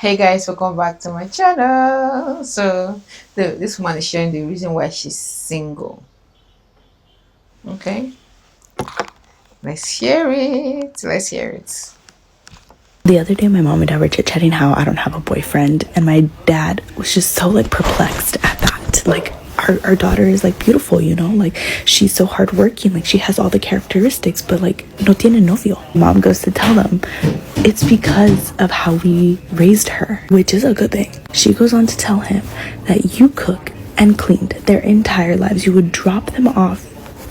Hey guys, welcome back to my channel. So, this woman is sharing the reason why she's single. Okay, let's hear it. Let's hear it. The other day, my mom and dad were chit-chatting how I don't have a boyfriend, and my dad was just so like perplexed at that. Like, our daughter is like beautiful, you know, like she's so hardworking, like she has all the characteristics, but like no tiene novio. Mom goes to tell them it's because of how we raised her, which is a good thing. She goes on to tell him that you cook and cleaned their entire lives. You would drop them off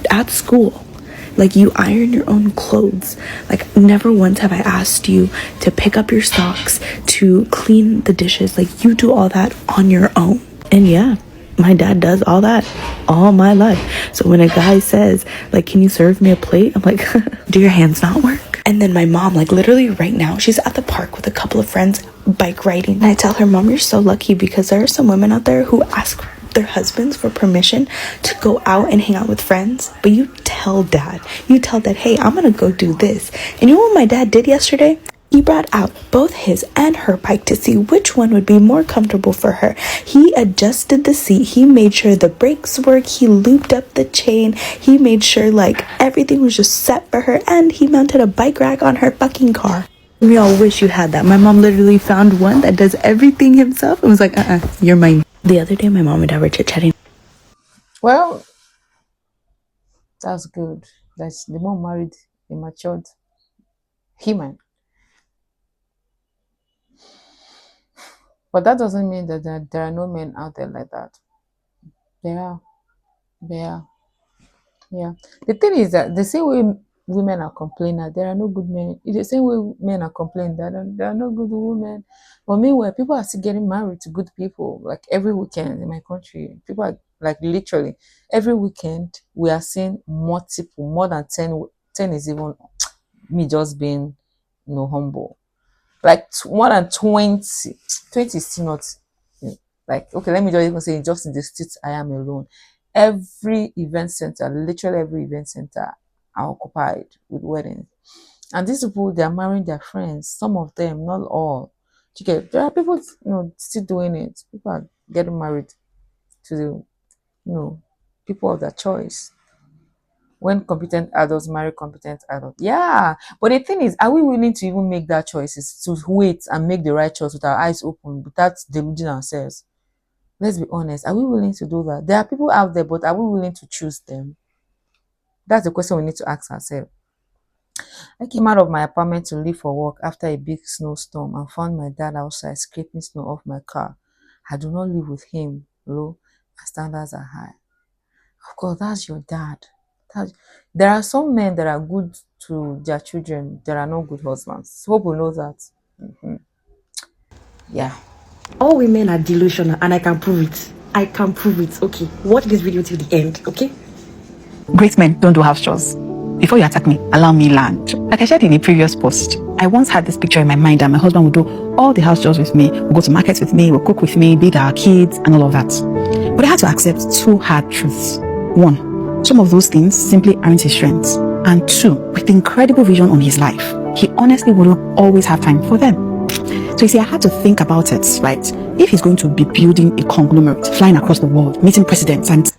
at school, like you iron your own clothes. Like never once have I asked you to pick up your socks, to clean the dishes. Like you do all that on your own. And yeah, my dad does all that all my life. So when a guy says like, can you serve me a plate, I'm like, do your hands not work? And then my mom, like literally right now, she's at the park with a couple of friends bike riding, and I tell her, Mom, you're so lucky, because there are some women out there who ask their husbands for permission to go out and hang out with friends, but you tell dad, hey, I'm gonna go do this. And you know what my dad did yesterday? He brought out both his and her bike to see which one would be more comfortable for her. He adjusted the seat, he made sure the brakes worked, he looped up the chain, he made sure like everything was just set for her, and he mounted a bike rack on her fucking car. We all wish you had that. My mom literally found one that does everything himself and was like, you're mine. The other day, my mom and dad were chit-chatting. Well, that's good. That's the mom married a matured human, but that doesn't mean that there are no men out there like that. There are, there are. Yeah. The thing is that the same way women are complaining that there are no good men, it's the same way men are complaining that there are no good women. But meanwhile, people are still getting married to good people. Like every weekend in my country, people are like literally every weekend we are seeing multiple, more than 10. 10 is even me just being humble. Like more than 20. 20 is still not like, okay, let me just even say, just in the states I am alone, every event center, literally every event center, are occupied with weddings. And these people, they are marrying their friends. Some of them, not all. Okay, there are people, still doing it. People are getting married to the, people of their choice. When competent adults marry competent adults, yeah. But the thing is, are we willing to even make that choice? Is to wait and make the right choice with our eyes open, without deluding ourselves? Let's be honest. Are we willing to do that? There are people out there, but are we willing to choose them? That's the question we need to ask ourselves. I came out of my apartment to leave for work after a big snowstorm and found my dad outside scraping snow off my car. I do not live with him, low. My standards are high. Of course, that's your dad. There are some men that are good to their children. There are no good husbands. Hope we know that. Yeah. All women are delusional, and I can prove it. Okay, watch this video till the end, okay? Great men don't do house chores. Before you attack me, allow me land. Like I shared in a previous post, I once had this picture in my mind that my husband would do all the house chores with me, would go to markets with me, would cook with me, bathe our kids, and all of that. But I had to accept two hard truths. One, some of those things simply aren't his strengths. And two, with the incredible vision on his life, he honestly wouldn't always have time for them. So you see, I had to think about it, right? If he's going to be building a conglomerate, flying across the world, meeting presidents, and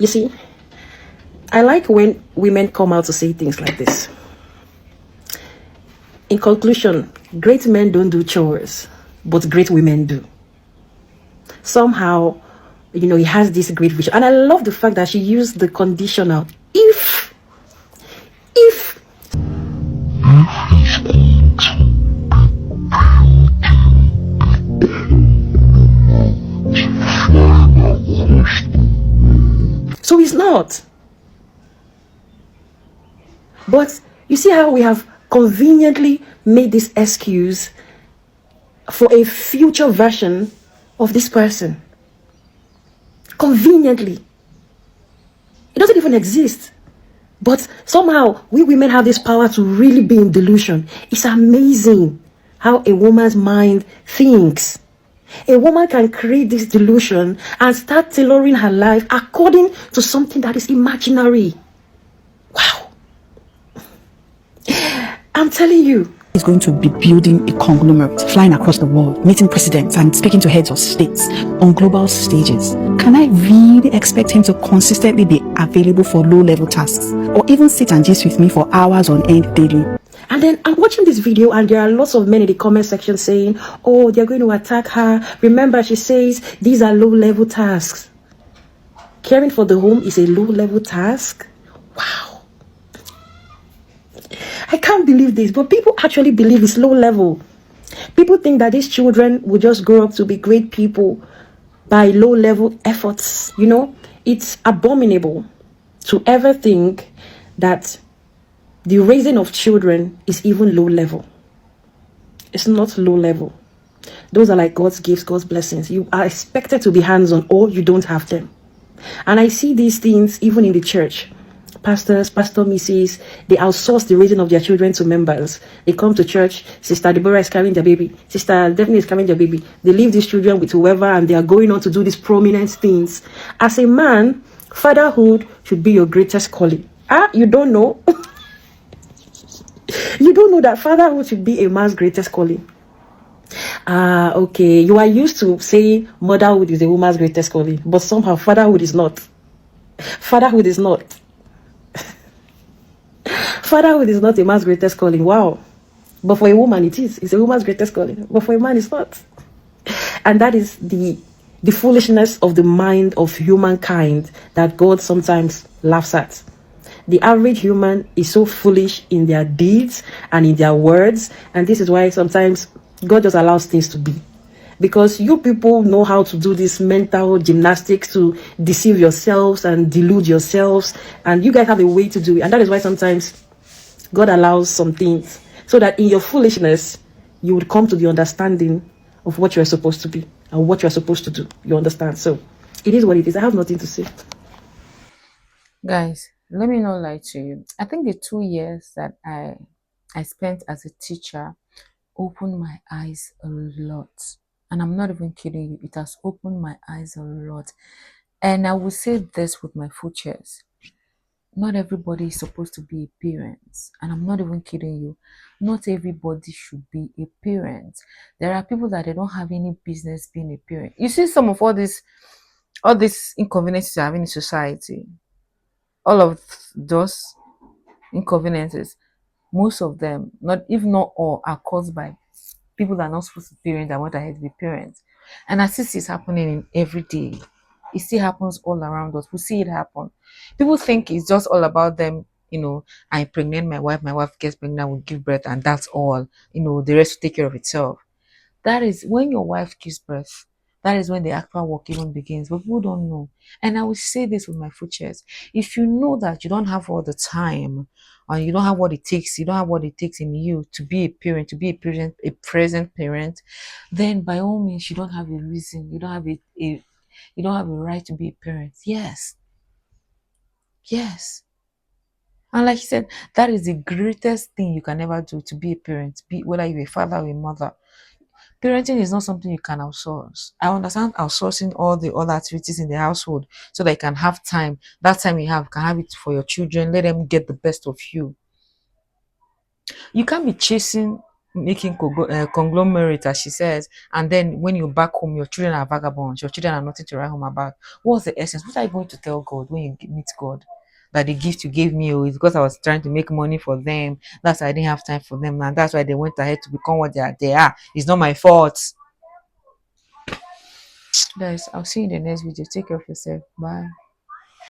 You see, I like when women come out to say things like this. In conclusion, great men don't do chores, but great women do. Somehow, he has this great vision. And I love the fact that she used the conditional. If so it's not. But you see how we have conveniently made this excuse for a future version of this person. Conveniently. It doesn't even exist. But somehow we women have this power to really be in delusion. It's amazing how a woman's mind thinks. A woman can create this delusion and start tailoring her life according to something that is imaginary. Wow. I'm telling you, is going to be building a conglomerate, flying across the world, meeting presidents and speaking to heads of states on global stages. Can I really expect him to consistently be available for low-level tasks or even sit and gist with me for hours on end daily? And then I'm watching this video, and there are lots of men in the comment section saying, oh, they're going to attack her. Remember, she says these are low-level tasks. Caring for the home is a low-level task. Wow. I can't believe this, but people actually believe it's low level. People think that these children will just grow up to be great people by low level efforts. You know, it's abominable to ever think that the raising of children is even low level. It's not low level. Those are like God's gifts, God's blessings. You are expected to be hands-on, or you don't have them. And I see these things even in the church. Pastors, pastor misses, they outsource the raising of their children to members. They come to church, Sister Deborah is carrying their baby, Sister Daphne is carrying their baby. They leave these children with whoever, and they are going on to do these prominent things. As a man, fatherhood should be your greatest calling. You don't know? You don't know that fatherhood should be a man's greatest calling. Okay. You are used to saying motherhood is a woman's greatest calling, but somehow fatherhood is not. Fatherhood is not. Fatherhood is not a man's greatest calling. Wow. But for a woman, it is. It's a woman's greatest calling. But for a man, it's not. And that is the foolishness of the mind of humankind that God sometimes laughs at. The average human is so foolish in their deeds and in their words. And this is why sometimes God just allows things to be. Because you people know how to do this mental gymnastics to deceive yourselves and delude yourselves. And you guys have a way to do it. And that is why sometimes God allows some things so that in your foolishness, you would come to the understanding of what you're supposed to be and what you're supposed to do. You understand? So it is what it is. I have nothing to say. Guys, let me not lie to you. I think the 2 years that I spent as a teacher opened my eyes a lot. And I'm not even kidding you. It has opened my eyes a lot. And I will say this with my full chest. Not everybody is supposed to be a parent. And I'm not even kidding you. Not everybody should be a parent. There are people that they don't have any business being a parent. You see some of all these inconveniences you have in society. All of those inconveniences, most of them, not if not all, are caused by people that are not supposed to be parents that want ahead to be parents. And as this is happening in every day, it still happens all around us. We see it happen. People think it's just all about them, I impregnate my wife gets pregnant, will give birth, and that's all. The rest will take care of itself. That is when your wife gives birth. That is when the actual work even begins. But people don't know. And I will say this with my full chest. If you know that you don't have all the time, and you don't have what it takes, you don't have what it takes in you to be a parent, a present parent, then by all means you don't have a reason. You don't have you don't have a right to be a parent. Yes. Yes. And like you said, that is the greatest thing you can ever do, to be a parent, be whether you're a father or a mother. Parenting is not something you can outsource. I understand outsourcing all the other activities in the household so that you can have time. That time you have, can have it for your children. Let them get the best of you. You can't be chasing, making conglomerate, as she says, and then when you're back home, your children are vagabonds. Your children are nothing to write home about. What's the essence? What are you going to tell God when you meet God? That the gift you gave me is because I was trying to make money for them. That's why I didn't have time for them. And that's why they went ahead to become what they are. It's not my fault. Guys, I'll see you in the next video. Take care of yourself. Bye.